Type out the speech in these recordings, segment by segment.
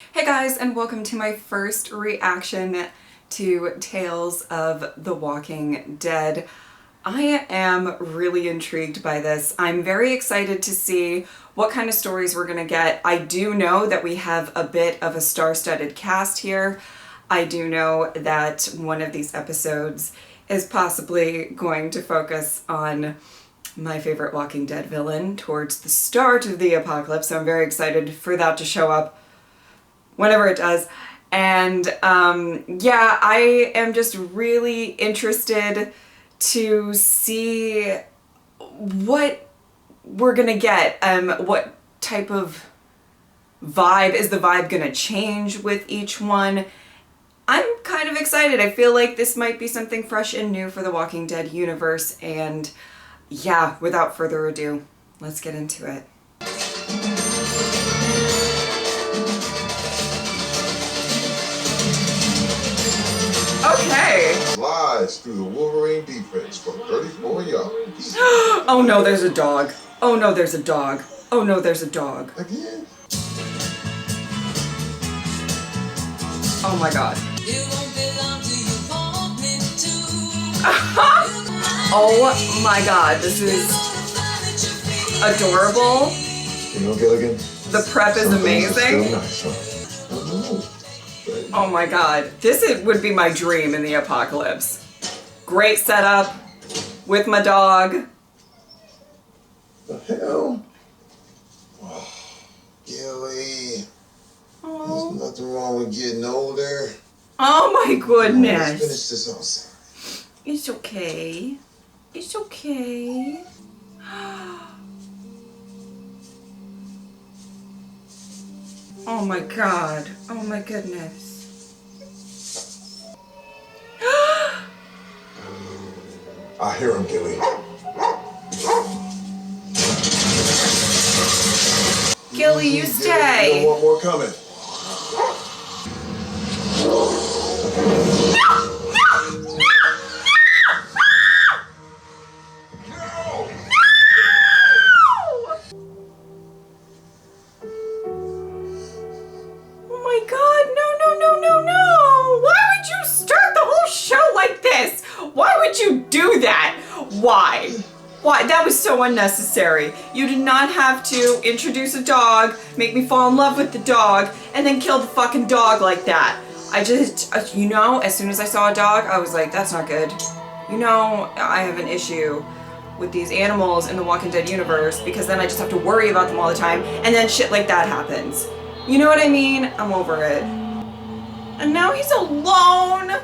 Hey guys, and welcome to my first reaction to Tales of the Walking Dead. I am really intrigued by this. I'm very excited to see what kind of stories we're gonna get. I do know that we have a bit of a star-studded cast here. I do know that one of these episodes is possibly going to focus on my favorite Walking Dead villain towards the start of the apocalypse, so I'm very excited for that to show up whenever it does. And yeah, I am just really interested to see what we're gonna get. What type of vibe, is the vibe gonna change with each one? I'm kind of excited. I feel like this might be something fresh and new for the Walking Dead universe, and yeah, without further ado, let's get into it. Okay. Slides through the Wolverine defense for 34 yards. Oh no, there's a dog. Oh no, there's a dog. Oh no, there's a dog. Again? Oh my god. Oh my god, this is adorable. You know, Gilligan? The prep is amazing. Still nice, huh? Oh my god, would be my dream in the apocalypse. Great setup with my dog. The hell? Oh, Gilly. Oh. There's nothing wrong with getting older. Oh my Let's goodness. finish this outside. It's okay. It's okay. Oh my god. Oh my goodness. I hear him, Gilly. Gilly, you stay. You don't want more coming. Oh my god, no. Why would you start the whole show like this? Why would you do that? Why? Why? That was so unnecessary. You did not have to introduce a dog, make me fall in love with the dog, and then kill the fucking dog like that. I just, you know, as soon as I saw a dog, I was like, that's not good. You know, I have an issue with these animals in the Walking Dead universe because then I just have to worry about them all the time, and then shit like that happens. You know what I mean? I'm over it. And now he's alone.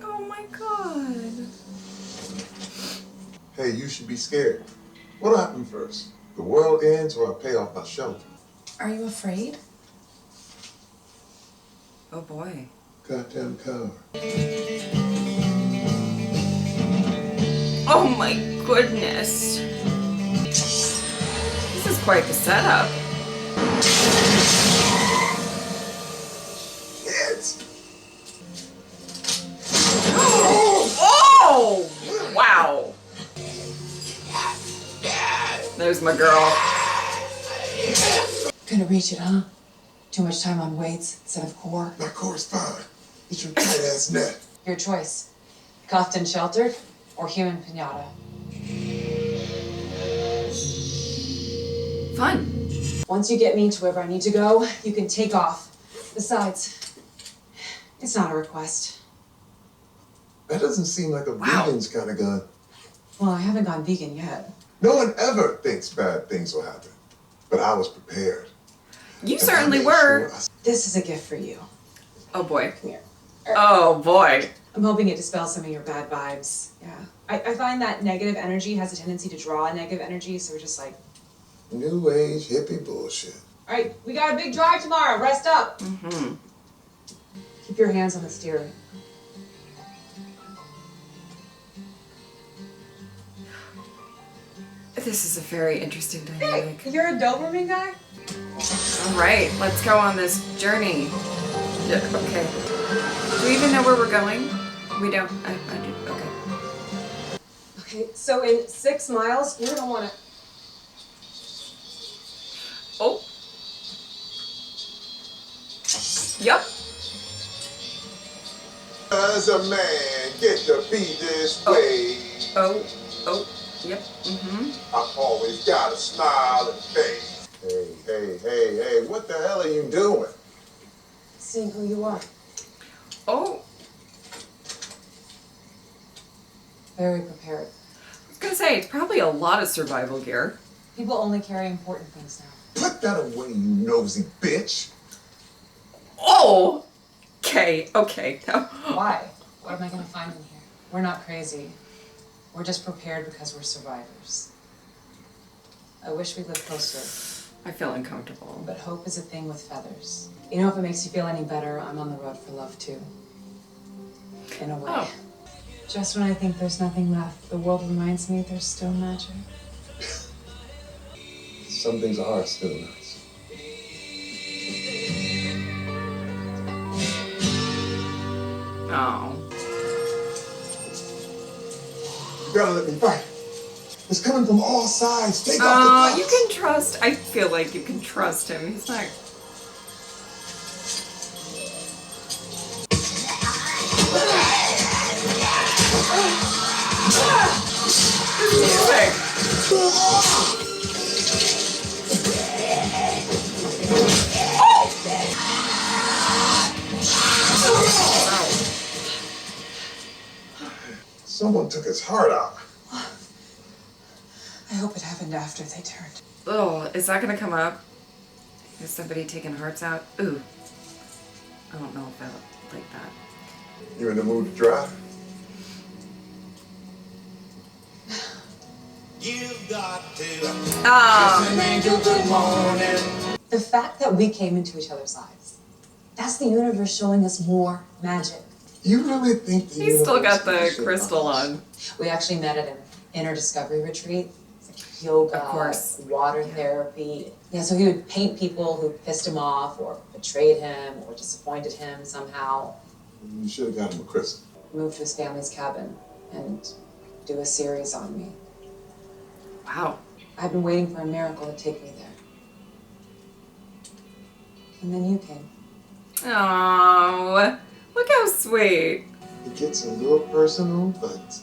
Oh my god. Hey, you should be scared. What'll happen first? The world ends or I pay off my shelter? Are you afraid? Oh boy. Goddamn coward. Oh my goodness. This is quite the setup. Shit! Oh! Wow. There's my girl. Couldn't reach it, huh? Too much time on weights instead of core. My core's fine. It's your tight ass neck. Your choice. Cuffed and sheltered, or human pinata. Fun. Once you get me to wherever I need to go, you can take off. Besides, it's not a request. That doesn't seem like a vegan's kind of gun. Well, I haven't gone vegan yet. No one ever thinks bad things will happen. But I was prepared. You And I certainly made were. sure This is a gift for you. Oh boy. Come here. Oh boy. I'm hoping it dispels some of your bad vibes. Yeah. I find that negative energy has a tendency to draw negative energy, so we're just like, New age hippie bullshit. all right, we got a big drive tomorrow. Rest up. Mm-hmm. Keep your hands on the steering. This is a very interesting dynamic. Hey, you're a Doberman guy? All right, let's go on this journey. Yeah, okay. Do we even know where we're going? We don't. I do. Okay. Okay, so in 6 miles, you're gonna wanna... Oh. Yep. As a man, get to be this way. Oh. Yep. Mm-hmm. I've always got a smiling face. Hey, what the hell are you doing? Seeing who you are. Oh. Very prepared. I was gonna say, it's probably a lot of survival gear. People only carry important things now. Put that away, you nosy bitch. Oh! Okay. Why? What am I gonna find in here? We're not crazy. We're just prepared because we're survivors. I wish we lived closer. I feel uncomfortable. But hope is a thing with feathers. You know, if it makes you feel any better, I'm on the road for love too. In a way. Oh. Just when I think there's nothing left, the world reminds me there's still magic. Some things are still nice. Oh. You gotta let me fight. It's coming from all sides. Take off the You gloves. can trust. I feel like you can trust him. He's not. Someone took his heart out. I hope it happened after they turned. Oh, is that gonna come up? Is somebody taking hearts out? Ooh. I don't know if I like that. You in the mood to drive? You've got to Oh. The fact that we came into each other's lives, that's the universe showing us more magic. You really think the He's still got universe the gives a shit crystal about us? on. We actually met at an inner discovery retreat. It's like yoga, Of course. water therapy. Yeah, so he would paint people who pissed him off or betrayed him or disappointed him somehow. You should have got him a crystal. Move to his family's cabin and do a series on me. Wow. I've been waiting for a miracle to take me there. And then you came. Oh. Look how sweet. It gets a little personal, but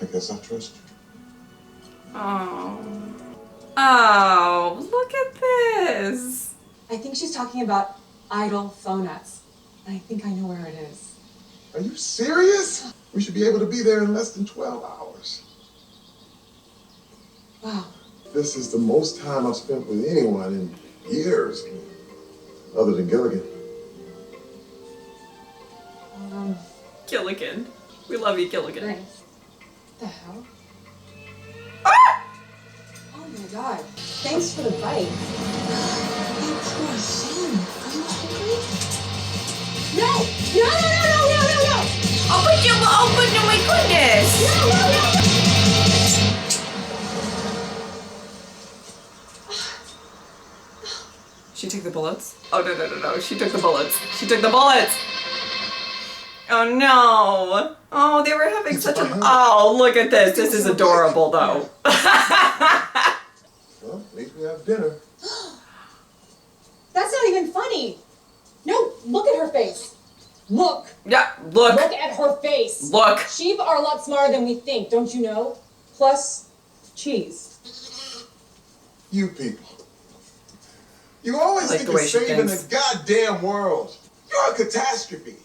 I guess I trust you. Oh. Oh, look at this. I think she's talking about idle phone nuts. And I think I know where it is. Are you serious? We should be able to be there in less than 12 hours. Wow. This is the most time I've spent with anyone in years, other than Gilligan. Gilligan. We love you, Gilligan. Nice. What the hell? Ah! Oh my god. Thanks for the bite. You poor son. Are you hungry? No! No! Oh my goodness. No! She took the bullets? Oh, no. She took the bullets. Oh, no. Oh, they were having such a... Oh, look at this. This is adorable, though. Well, at least we have dinner. That's not even funny. No, look at her face. Look. Yeah, look. Look at her face. Look. Sheep are a lot smarter than we think, don't you know? Plus, cheese. You people. You always I like think the you're way she saving thinks. the goddamn world. You're a catastrophe.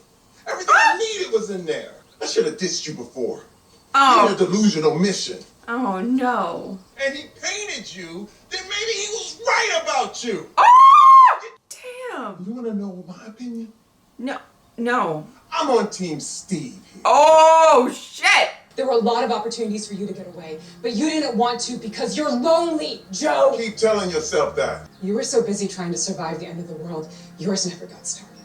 Everything I needed was in there. I should have dissed you before. You had a Oh. delusional mission. Oh, no. And he painted you, then maybe he was right about you. Oh! Damn. You want to know my opinion? No. I'm on Team Steve here. Oh, shit. There were a lot of opportunities for you to get away, but you didn't want to because you're lonely, Joe. Keep telling yourself that. You were so busy trying to survive the end of the world, yours never got started.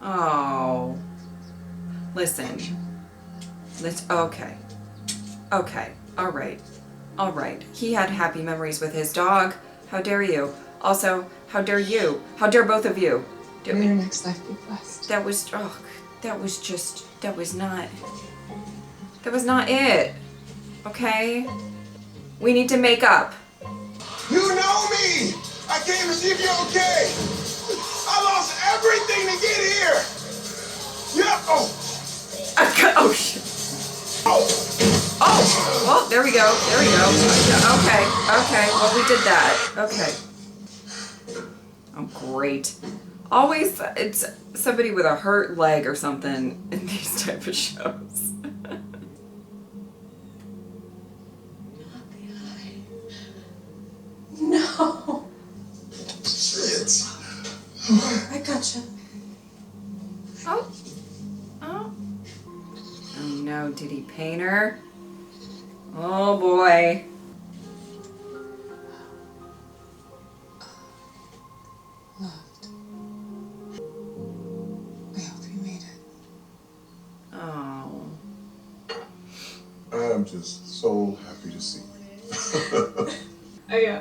Oh. Listen. Okay. All right. He had happy memories with his dog. How dare you? Also, how dare you? How dare both of you? May your next life be blessed. That was not... That was not it. Okay? We need to make up. You know me! I came to see if you're okay! I lost everything to get here! Yeah, oh! Oh, shit. Oh! Well, there we go. There we go. Okay. Okay. Well, we did that. Okay. Oh, great. Always, it's somebody with a hurt leg or something in these type of shows. No. Shit. I gotcha. Oh. Oh. Oh no, did he paint her? Oh boy. Loved. I hope you made it. Oh. I am just so happy to see you.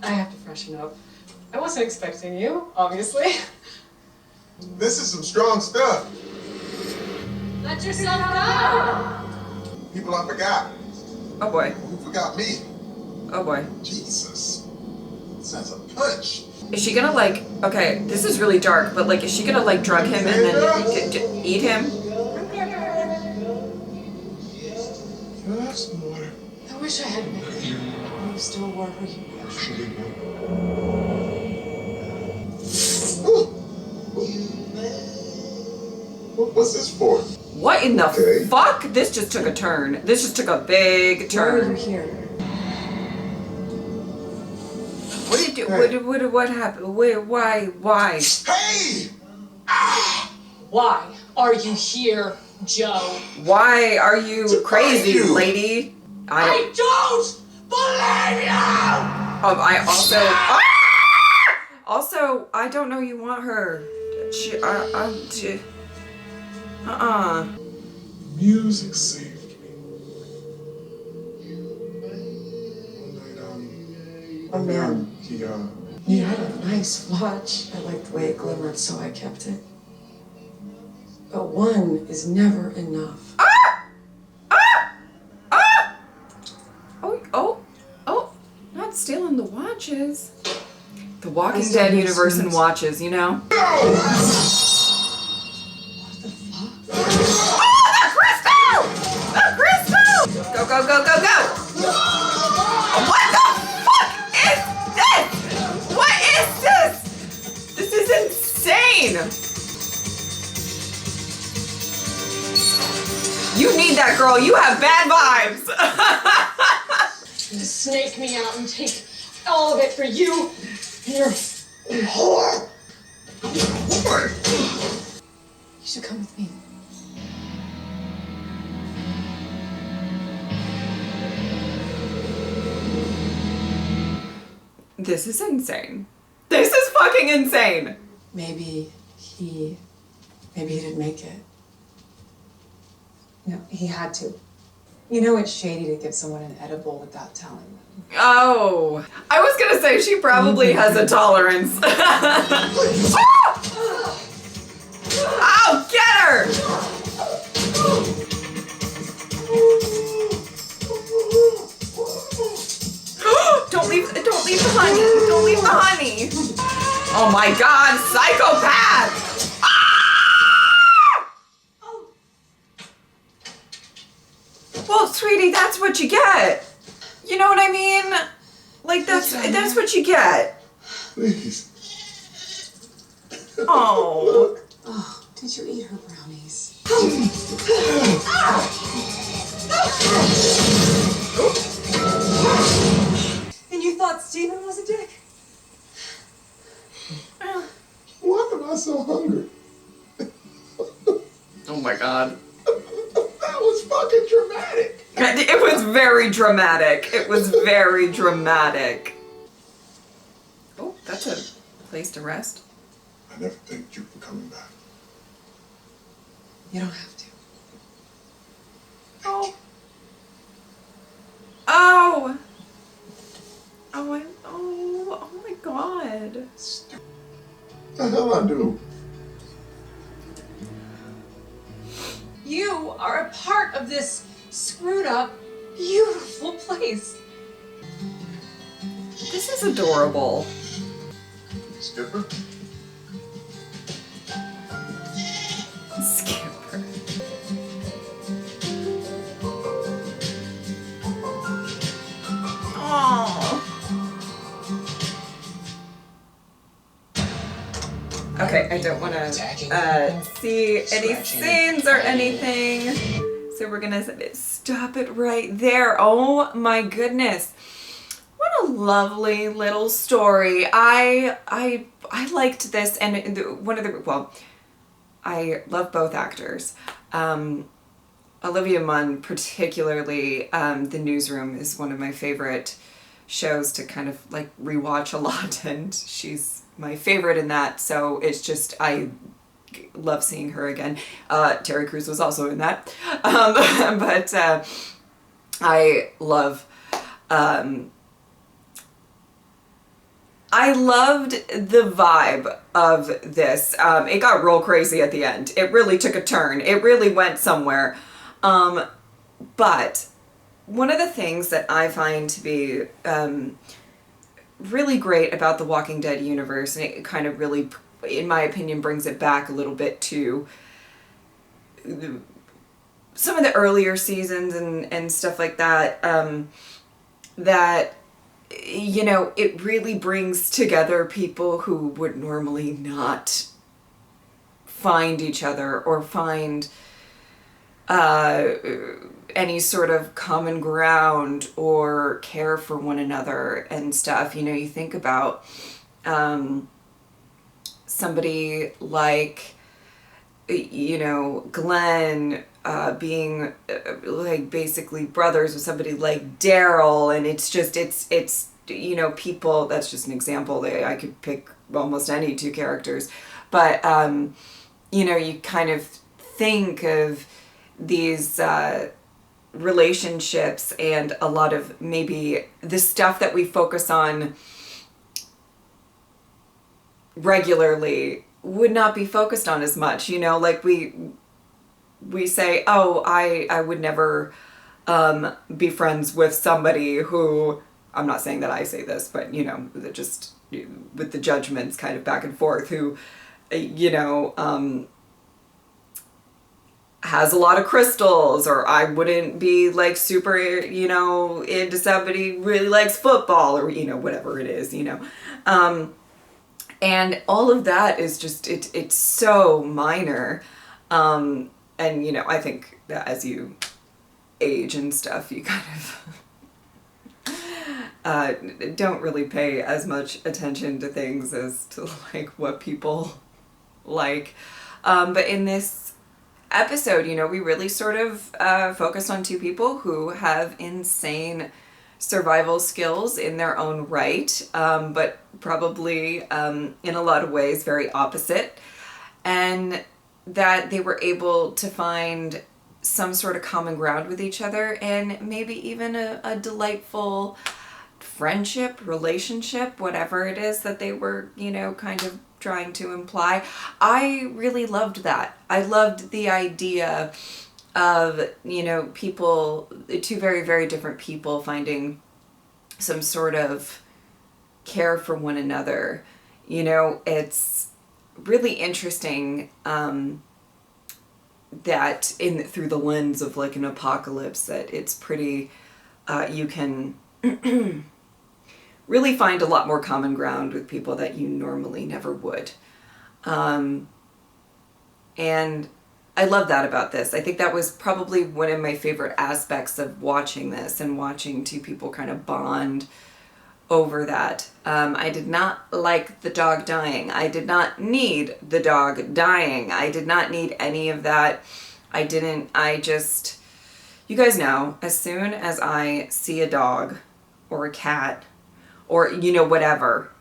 I have to freshen up. I wasn't expecting you, obviously. This is some strong stuff. Let yourself go! People I forgot. Oh boy. Who forgot me? Oh boy. Jesus. This has a punch. Is she gonna like, okay, this is really dark, but like, is she gonna like drug him and then eat him? Can I have some water? I wish I had been there. You still were who you were. Actually, what's this for? What in the Okay. fuck? This just took a turn. This just took a big Why are you turn. here? What did you do? Hey. What happened? Why? Hey! Why are you here, Joe? Why are you To crazy, find you. lady? I don't. don't believe you! I also. Ah! Also, I don't know you want her. Music saved me. One night, man. he You had a nice watch. I liked the way it glimmered, so I kept it. But one is never enough. Oh, not stealing the watches. The Walking still Dead make universe and sense. watches, you know? What the fuck? The crystal! Go, go, go, go, go! What the fuck is this? What is this? This is insane! You need that, girl. You have bad vibes. You snake me out and take all of it for you and your whore. You should come with me. This is insane. This is fucking insane. Maybe he didn't make it. No, he had to. You know it's shady to give someone an edible without telling them. Oh, I was gonna say she probably has a tolerance. Oh, get her! Don't leave the honey. Don't leave the honey. Oh my God, psychopath! Ah! Well, sweetie, that's what you get. You know what I mean? Like that's what you get. Please. Oh. Oh, did you eat her brownies? And you thought Steven was a dick? Why am I so hungry? Oh my God. That was fucking dramatic. It was very dramatic. It was very dramatic. Oh, that's a place to rest. I never thanked you for coming back. You don't have to. Oh. Oh. Oh my God. What the hell I do? You are a part of this screwed up, beautiful place. This is adorable. Skipper? Skipper. Aww. Okay, I don't want to see any scenes or anything, so we're gonna stop it right there. Oh my goodness, what a lovely little story. I liked this, and I love both actors. Olivia Munn particularly, The Newsroom is one of my favorite shows to kind of like rewatch a lot, and she's my favorite in that, so it's just, I love seeing her again. Terry Crews was also in that, but I loved the vibe of this. It got real crazy at the end. It really took a turn. It really went somewhere. But one of the things that I find to be really great about the Walking Dead universe, and it kind of really, in my opinion, brings it back a little bit to some of the earlier seasons and stuff like that, that, you know, it really brings together people who would normally not find each other or find any sort of common ground or care for one another and stuff. You know, you think about somebody like, you know, Glenn being like basically brothers with somebody like Daryl, and it's just, it's you know, people, that's just an example. I could pick almost any two characters, but you know, you kind of think of these relationships, and a lot of maybe the stuff that we focus on regularly would not be focused on as much, you know, like we say, oh, I would never be friends with somebody who, I'm not saying that I say this, but you know, just with the judgments kind of back and forth, who, you know, has a lot of crystals, or I wouldn't be like super, you know, into somebody who really likes football, or, you know, whatever it is, you know. And all of that is just, it's so minor. And, you know, I think that as you age and stuff, you kind of don't really pay as much attention to things as to like what people like. But in this episode, you know, we really sort of focused on two people who have insane survival skills in their own right, but probably in a lot of ways very opposite, and that they were able to find some sort of common ground with each other, and maybe even a delightful friendship, relationship, whatever it is that they were, you know, kind of trying to imply. I really loved that. I loved the idea of, you know, people, two very, very different people finding some sort of care for one another. You know, it's really interesting that through the lens of like an apocalypse, that it's pretty, you can really find a lot more common ground with people that you normally never would. And I love that about this. I think that was probably one of my favorite aspects of watching this, and watching two people kind of bond over that. I did not like the dog dying. I did not need the dog dying. I did not need any of that. I just, you guys know, as soon as I see a dog or a cat or, you know, whatever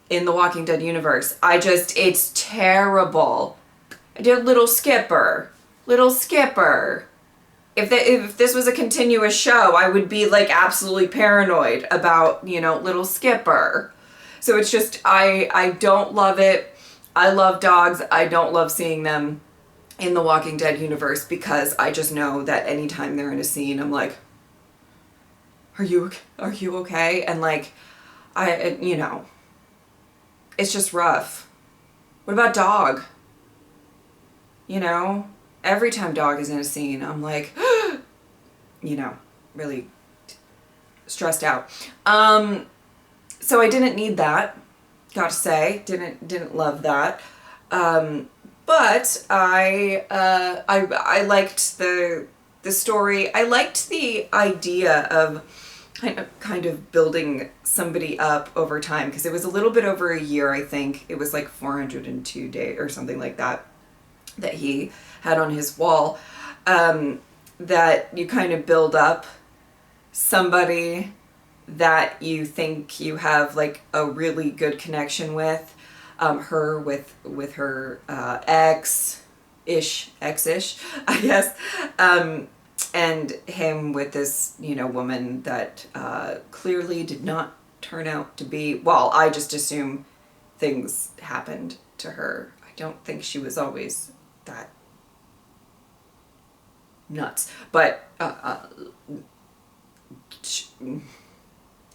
in the Walking Dead universe, it's terrible. I did Little Skipper. If this was a continuous show, I would be like absolutely paranoid about, you know, Little Skipper. So it's just, I don't love it. I love dogs. I don't love seeing them in the Walking Dead universe, because I just know that anytime they're in a scene, I'm like, are you okay? And like, you know, it's just rough. What about Dog? You know, every time Dog is in a scene, I'm like, you know, really stressed out. So I didn't need that, gotta say. Didn't love that. But I liked the story. I liked the idea of kind of building somebody up over time, because it was a little bit over a year, I think. It was like 402 days or something like that he had on his wall, that you kind of build up somebody that you think you have like a really good connection with, her with her ex-ish, I guess, and him with this, you know, woman that clearly did not turn out to be, well, I just assume things happened to her. I don't think she was always that nuts, but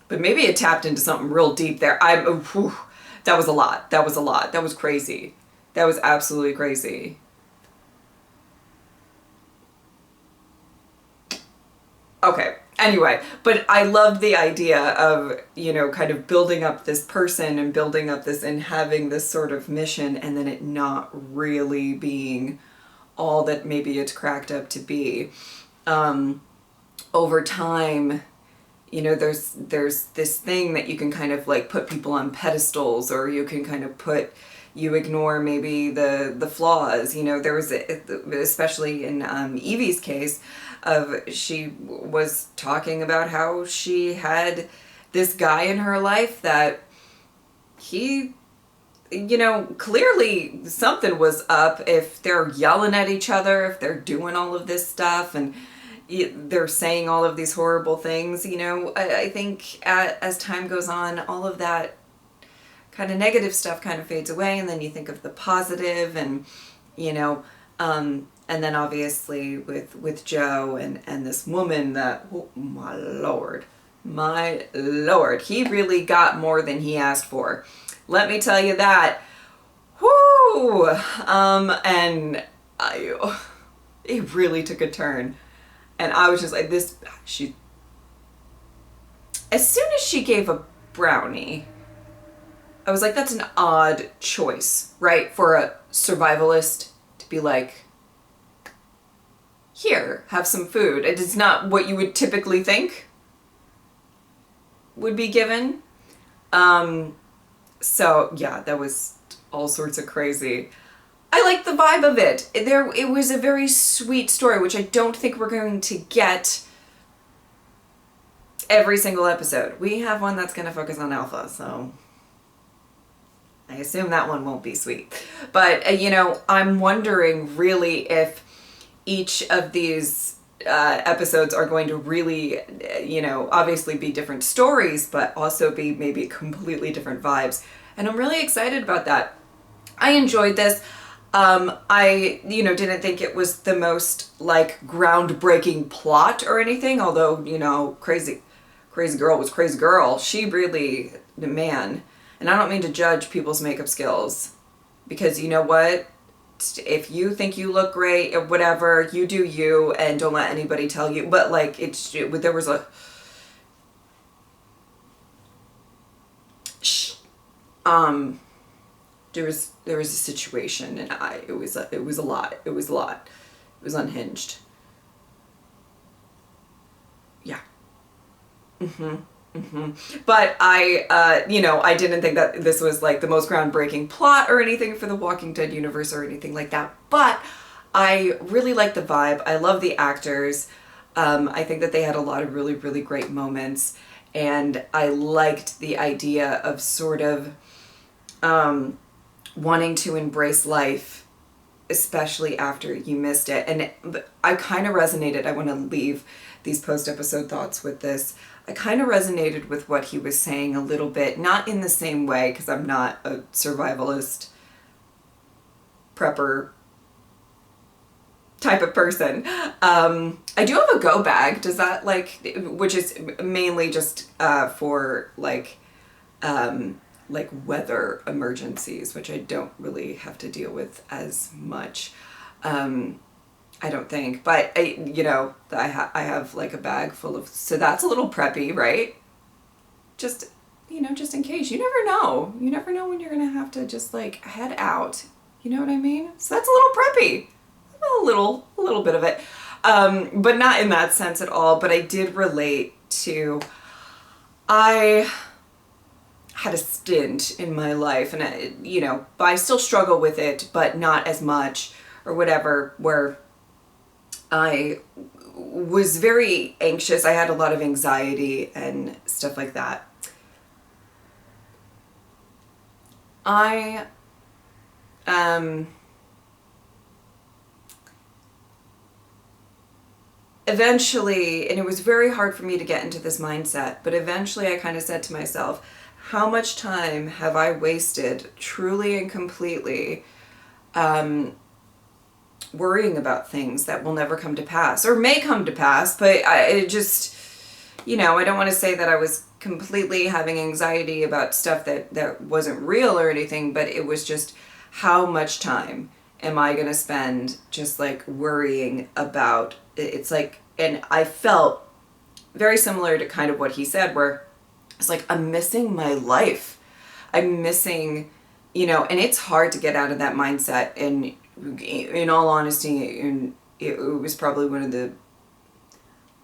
maybe it tapped into something real deep there. That was a lot. That was crazy. That was absolutely crazy. Okay, anyway, but I loved the idea of, you know, kind of building up this person and building up this and having this sort of mission, and then it not really being all that maybe it's cracked up to be. Over time, you know, there's this thing that you can kind of like put people on pedestals, or you can kind of you ignore maybe the flaws. You know, there was, especially in Evie's case, she was talking about how she had this guy in her life that he, you know, clearly something was up if they're yelling at each other, if they're doing all of this stuff and they're saying all of these horrible things. You know, I think as time goes on, all of that kind of negative stuff kind of fades away, and then you think of the positive, and, you know, and then obviously with Joe and this woman that, oh, my lord, he really got more than he asked for. Let me tell you that. Whoo! And it really took a turn. And I was just like, as soon as she gave a brownie, I was like, that's an odd choice, right? For a survivalist to be like, here, have some food. It is not what you would typically think would be given. So yeah, that was all sorts of crazy. I liked the vibe of it. It was a very sweet story, which I don't think we're going to get every single episode. We have one that's going to focus on Alpha, so I assume that one won't be sweet. But, you know, I'm wondering really if each of these episodes are going to really, you know, obviously be different stories, but also be maybe completely different vibes. And I'm really excited about that. I enjoyed this. I, you know, didn't think it was the most like groundbreaking plot or anything, although, you know, crazy girl was crazy girl. She really, man, and I don't mean to judge people's makeup skills, because you know what? If you think you look great or whatever, you do you, and don't let anybody tell you. But like, there was a, there was a situation, and it was a lot. It was unhinged. Yeah. But I, you know, I didn't think that this was like the most groundbreaking plot or anything for the Walking Dead universe or anything like that. But I really liked the vibe. I love the actors. I think that they had a lot of really, really great moments, and I liked the idea of sort of wanting to embrace life, especially after you missed it. And I kind of resonated. I want to leave these post-episode thoughts with this. I kind of resonated with what he was saying a little bit, not in the same way, because I'm not a survivalist, prepper, type of person. I do have a go bag. Does that which is mainly just for like weather emergencies, which I don't really have to deal with as much. I don't think, but I have like a bag full of, so that's a little preppy, right? Just, just in case. You never know. You never know when you're going to have to just like head out. You know what I mean? So that's a little preppy. A little bit of it. But not in that sense at all. But I did relate to, I had a stint in my life and I still struggle with it, but not as much or whatever, where I was very anxious. I had a lot of anxiety and stuff like that. I eventually, and it was very hard for me to get into this mindset, but eventually I kind of said to myself, how much time have I wasted truly and completely worrying about things that will never come to pass or may come to pass, but I just, I don't want to say that I was completely having anxiety about stuff that wasn't real or anything, but it was just how much time am I going to spend just like worrying about, it's like, and I felt very similar to kind of what he said, where it's like, I'm missing my life. I'm missing, and it's hard to get out of that mindset. And in all honesty, it was probably one of the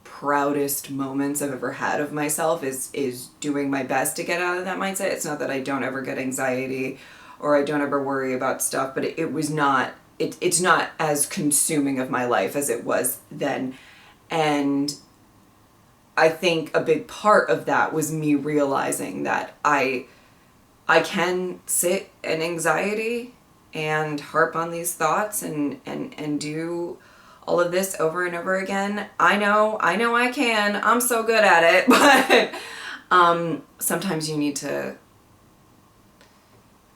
proudest moments I've ever had of myself is doing my best to get out of that mindset. It's not that I don't ever get anxiety or I don't ever worry about stuff, but it's not as consuming of my life as it was then. And I think a big part of that was me realizing that I can sit in anxiety and harp on these thoughts and do all of this over and over again. I know I can. I'm so good at it, but sometimes you need to,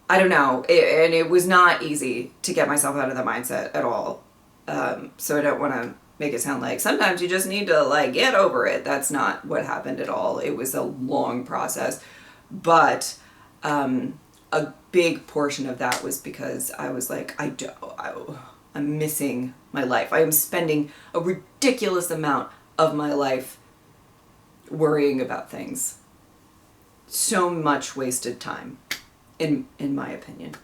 I don't know. And it was not easy to get myself out of the mindset at all. So I don't want to make it sound like sometimes you just need to like get over it. That's not what happened at all. It was a long process, but a big portion of that was because I was like, I'm missing my life. I am spending a ridiculous amount of my life worrying about things. So much wasted time, in my opinion.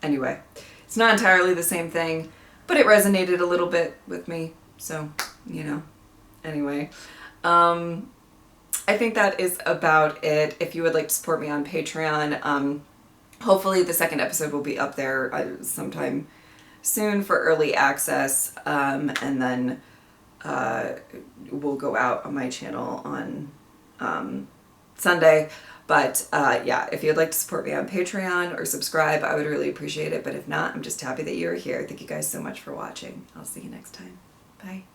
Anyway, it's not entirely the same thing, but it resonated a little bit with me. So, anyway, I think that is about it. If you would like to support me on Patreon, hopefully the second episode will be up there sometime soon for early access, and then will go out on my channel on Sunday. But yeah, if you'd like to support me on Patreon or subscribe, I would really appreciate it. But if not, I'm just happy that you're here. Thank you guys so much for watching. I'll see you next time. Bye.